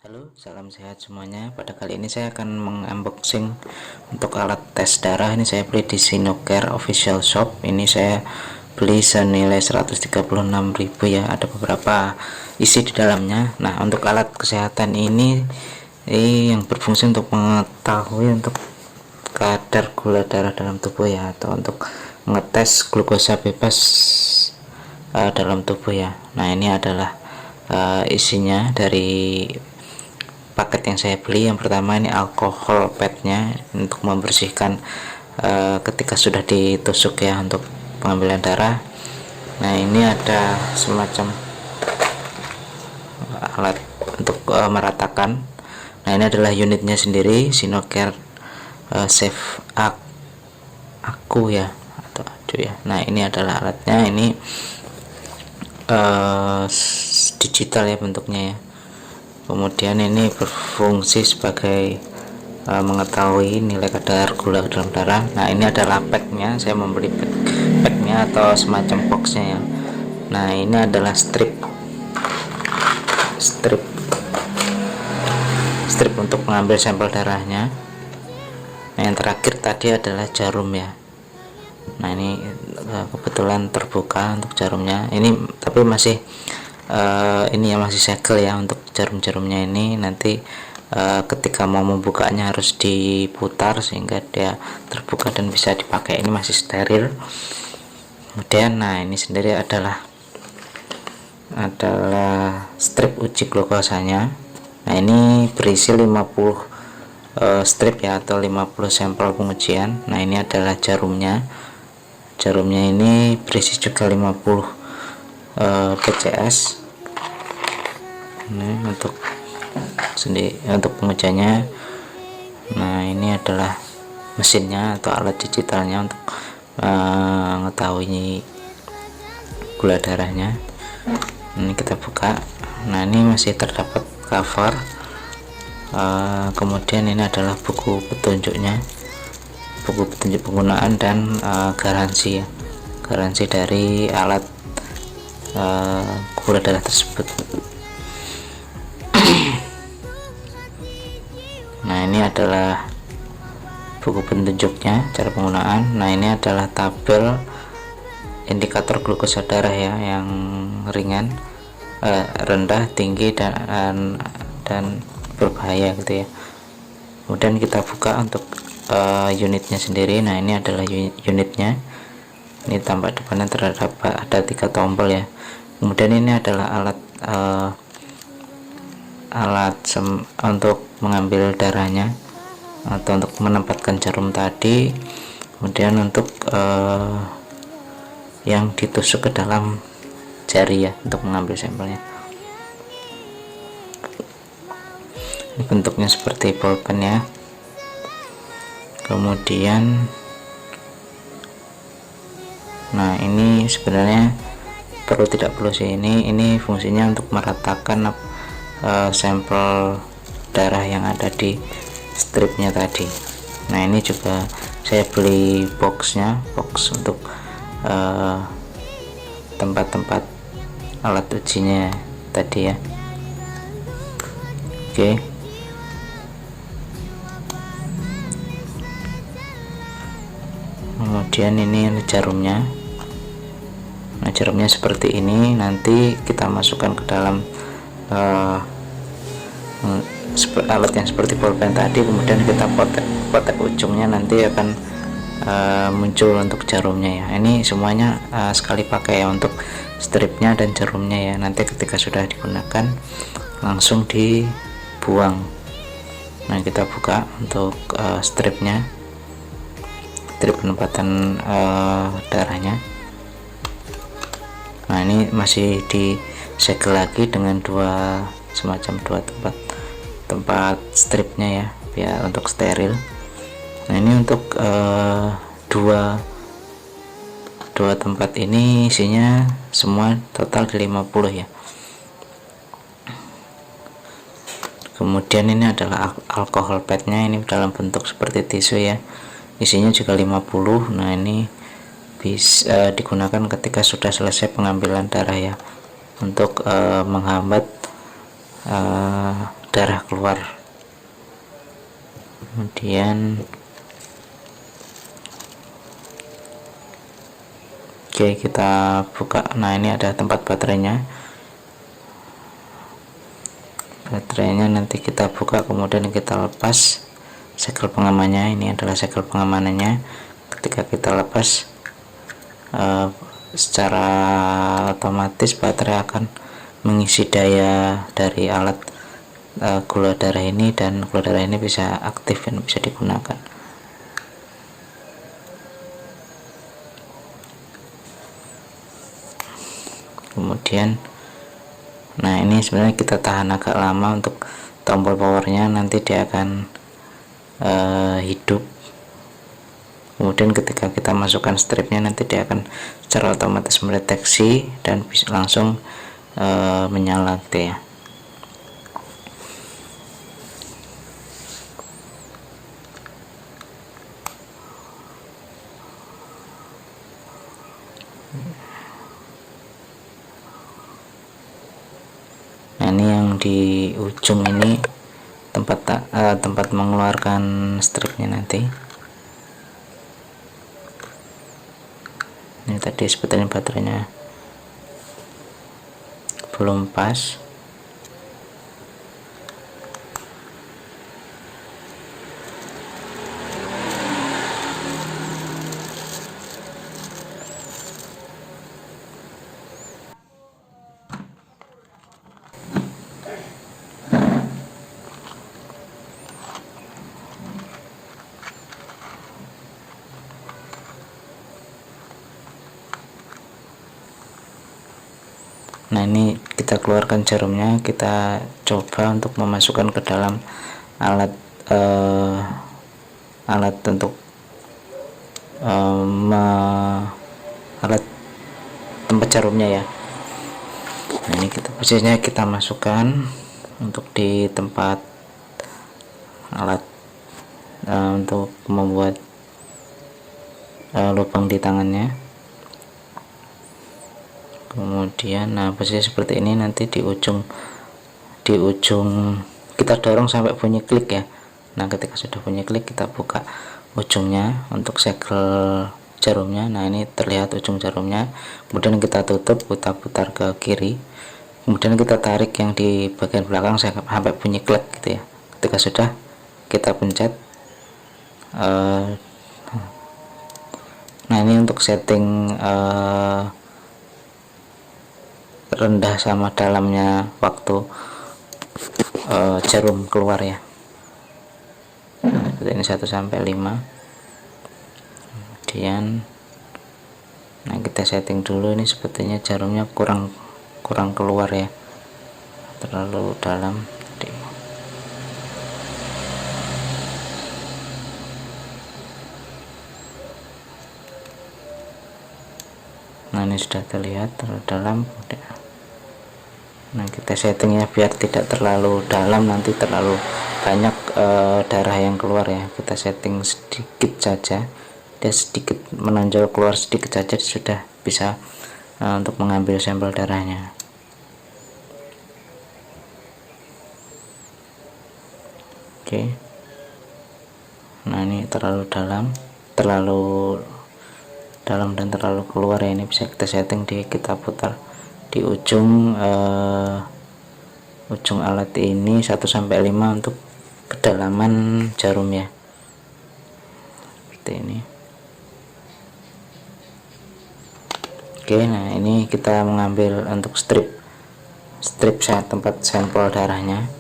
Halo, salam sehat semuanya. Pada kali ini saya akan mengunboxing untuk alat tes darah. Ini saya beli di Sinocare Official Shop. Ini saya beli senilai 136.000 ya. Ada beberapa isi di dalamnya. Nah, untuk alat kesehatan ini yang berfungsi untuk mengetahui untuk kadar gula darah dalam tubuh ya, atau untuk mengetes glukosa bebas dalam tubuh ya. Nah, ini adalah isinya dari paket yang saya beli. Yang pertama ini alkohol padnya untuk membersihkan ketika sudah ditusuk ya, untuk pengambilan darah. Nah, ini ada semacam alat untuk meratakan. Nah, ini adalah unitnya sendiri, Sinocare Safe Aku ya, atau Adu ya. Nah, ini adalah alatnya. Ini digital ya bentuknya ya. Kemudian ini berfungsi sebagai mengetahui nilai kadar gula dalam darah. Nah, ini adalah packnya. Saya membeli packnya atau semacam boxnya ya. Nah, ini adalah strip untuk mengambil sampel darahnya. Nah, yang terakhir tadi adalah jarum ya. Nah, ini kebetulan terbuka untuk jarumnya. Ini tapi masih ini ya, masih segel ya untuk jarum-jarumnya. Ini nanti ketika mau membukanya harus diputar sehingga dia terbuka dan bisa dipakai. Ini masih steril. Kemudian nah, ini sendiri adalah strip uji glukosanya. Nah, ini berisi 50 strip ya, atau 50 sampel pengujian. Nah, ini adalah jarumnya. Jarumnya ini berisi juga 50 PCS. Ini untuk pengujiannya. Nah, ini adalah mesinnya atau alat digitalnya untuk mengetahui gula darahnya. Ini kita buka. Nah, ini masih terdapat cover. Kemudian ini adalah buku petunjuknya, buku petunjuk penggunaan dan garansi ya, garansi dari alat gula darah tersebut. Nah, ini adalah buku petunjuknya, cara penggunaan. Nah, ini adalah tabel indikator glukosa darah ya, yang ringan, rendah, tinggi, dan berbahaya gitu ya. Kemudian kita buka untuk unitnya sendiri. Nah, ini adalah unitnya. Ini tampak depannya ada 3 tombol ya. Kemudian ini adalah alat untuk mengambil darahnya, atau untuk menempatkan jarum tadi. Kemudian untuk yang ditusuk ke dalam jari ya, untuk mengambil sampelnya. Ini bentuknya seperti pulpen ya. Kemudian nah, ini sebenarnya tidak perlu sih. Ini fungsinya untuk meratakan sampel darah yang ada di stripnya tadi. Nah, ini juga saya beli box untuk tempat-tempat alat ujinya tadi ya. Oke. Kemudian ini jarumnya. Nah, jarumnya seperti ini. Nanti kita masukkan ke dalam alat yang seperti pulpen tadi. Kemudian kita potek ujungnya, nanti akan muncul untuk jarumnya ya. Ini semuanya sekali pakai ya, untuk stripnya dan jarumnya ya. Nanti ketika sudah digunakan langsung dibuang. Nah, kita buka untuk stripnya, strip penempatan darahnya. Nah, ini masih disegel lagi dengan semacam dua tempat stripnya ya, biar untuk steril. Nah, ini untuk dua tempat ini isinya semua total 50 ya. Kemudian ini adalah alkohol padnya. Ini dalam bentuk seperti tisu ya, isinya juga 50. Nah, ini bisa digunakan ketika sudah selesai pengambilan darah ya, untuk menghambat darah keluar. Kemudian oke, kita buka. Nah, ini ada tempat baterainya. Nanti kita buka, kemudian kita lepas segel pengamannya. Ini adalah segel pengamanannya. Ketika kita lepas, secara otomatis baterai akan mengisi daya dari alat gula darah ini, dan gula darah ini bisa aktif dan bisa digunakan. Kemudian, nah ini sebenarnya kita tahan agak lama untuk tombol powernya, nanti dia akan hidup. Kemudian ketika kita masukkan stripnya, nanti dia akan secara otomatis mendeteksi dan bisa langsung menyala gitu ya. Nah, ini yang di ujung ini tempat mengeluarkan stripnya nanti. Ini tadi sebetulnya baterainya belum pas. Nah, ini kita keluarkan jarumnya, kita coba untuk memasukkan ke dalam alat untuk alat tempat jarumnya ya. Nah, ini kita posisinya kita masukkan untuk di tempat alat untuk membuat lubang di tangannya. Kemudian, nah posisi seperti ini, nanti di ujung kita dorong sampai bunyi klik ya. Nah, ketika sudah bunyi klik, kita buka ujungnya untuk segel jarumnya. Nah, ini terlihat ujung jarumnya. Kemudian kita tutup, kita putar ke kiri, kemudian kita tarik yang di bagian belakang sampai bunyi klik gitu ya. Ketika sudah, kita pencet. Nah, ini untuk setting rendah sama dalamnya waktu jarum keluar ya. Seperti ini 1 sampai 5. Kemudian, nah kita setting dulu, ini sepertinya jarumnya kurang keluar ya, terlalu dalam. Nah, ini sudah terlihat terlalu dalam. Nah, kita settingnya biar tidak terlalu dalam, nanti terlalu banyak darah yang keluar ya. Kita setting sedikit saja, dia sedikit menonjol keluar sedikit saja, sudah bisa untuk mengambil sampel darahnya. Oke. Nah, ini terlalu dalam dan terlalu keluar ya. Ini bisa kita setting, kita putar di ujung alat ini 1 sampai 5 untuk kedalaman jarum ya, seperti ini. Oke, nah ini kita mengambil untuk strip tempat sampel darahnya.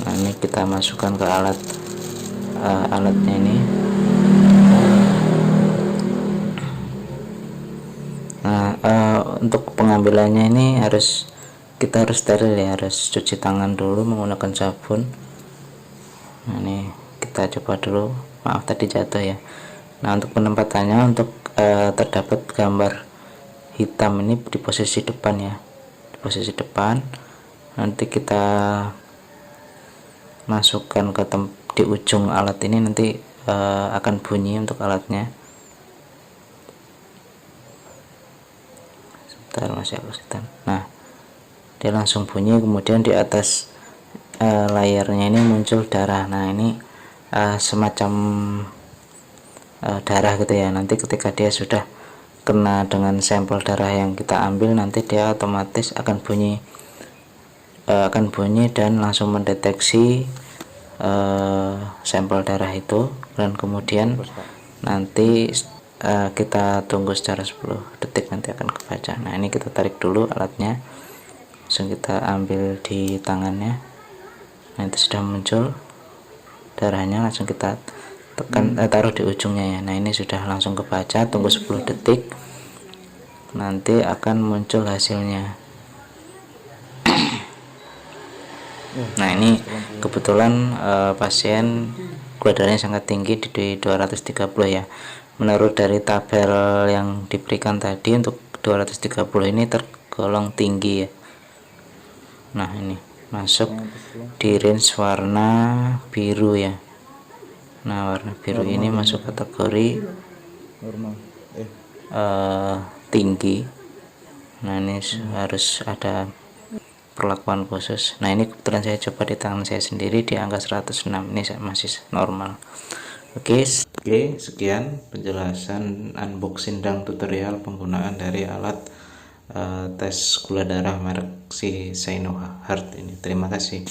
Nah, ini kita masukkan ke alatnya ini. Nah, untuk pengambilannya ini kita harus steril ya, harus cuci tangan dulu menggunakan sabun. Nah, ini kita coba dulu, maaf tadi jatuh ya. Nah, untuk penempatannya, untuk terdapat gambar hitam ini di posisi depan ya, di posisi depan. Nanti kita masukkan di ujung alat ini, nanti akan bunyi untuk alatnya. Sebentar, masih aku setan. Nah, dia langsung bunyi. Kemudian di atas layarnya ini muncul darah. Nah ini semacam darah gitu ya. Nanti ketika dia sudah kena dengan sampel darah yang kita ambil, nanti dia otomatis akan bunyi dan langsung mendeteksi sampel darah itu, dan kemudian nanti kita tunggu secara 10 detik nanti akan kebaca. Nah ini kita tarik dulu alatnya, langsung kita ambil di tangannya. Nah itu sudah muncul darahnya, langsung kita tekan, taruh di ujungnya ya. Nah ini sudah langsung kebaca, tunggu 10 detik nanti akan muncul hasilnya. Nah ini kebetulan pasien gula darahnya sangat tinggi di 230 ya. Menurut dari tabel yang diberikan tadi, untuk 230 ini tergolong tinggi ya. Nah ini masuk di range warna biru ya. Nah warna biru ini masuk kategori tinggi. Nah ini harus ada perlakuan khusus. Nah ini kebetulan saya coba di tangan saya sendiri di angka 106, ini masih normal. Oke, sekian penjelasan unboxing dan tutorial penggunaan dari alat tes gula darah merek si Sinoheart ini. Terima kasih.